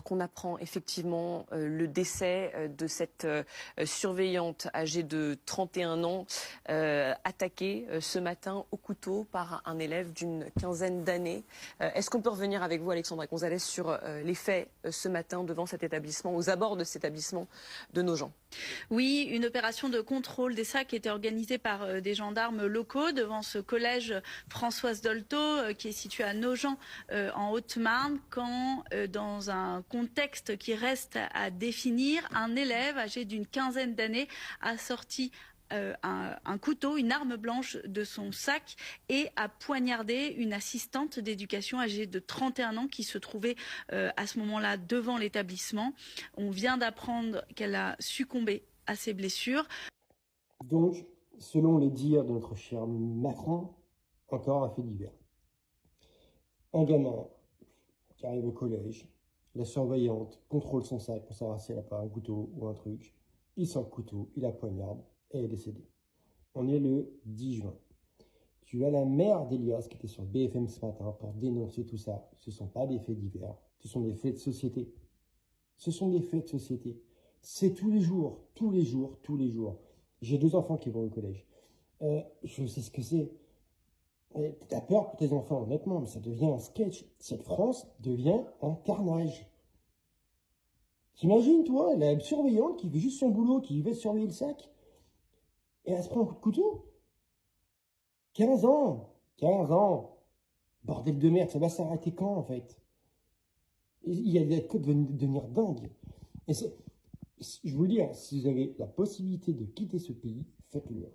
qu'on apprend effectivement le décès de cette surveillante âgée de 31 ans, attaquée ce matin au couteau par un élève d'une quinzaine d'années. Est-ce qu'on peut revenir avec vous, Alexandra Gonzalez, sur les faits ce matin devant cet établissement, aux abords de cet établissement de Nogent? Oui, une opération de contrôle des sacs était organisée par des gendarmes locaux devant ce collège Françoise Dolto qui est situé à Nogent en Haute-Marne quand, dans un contexte qui reste à définir, un élève âgé d'une quinzaine d'années a sorti un couteau, une arme blanche de son sac et a poignardé une assistante d'éducation âgée de 31 ans qui se trouvait à ce moment-là devant l'établissement. On vient d'apprendre qu'elle a succombé à ses blessures. Donc, selon les dires de notre cher Macron, encore un fait divers. Un gamin qui arrive au collège, la surveillante contrôle son sac pour savoir si elle n'a pas un couteau ou un truc. Il sort le couteau, il la poignarde et elle est décédée. On est le 10 juin. Tu as la mère d'Elias qui était sur BFM ce matin pour dénoncer tout ça. Ce ne sont pas des faits divers, ce sont des faits de société. Ce sont des faits de société. C'est tous les jours, tous les jours, tous les jours. J'ai 2 enfants qui vont au collège. Je sais ce que c'est. T'as peur pour tes enfants, honnêtement, mais ça devient un sketch. Cette France devient un carnage. T'imagines, toi, la surveillante qui fait juste son boulot, qui va surveiller le sac, et elle se prend un coup de couteau? 15 ans 15 ans. Bordel de merde, ça va s'arrêter quand, en fait? Il y a des codes de devenir dingue. Et je vous le dis, si vous avez la possibilité de quitter ce pays, faites-le.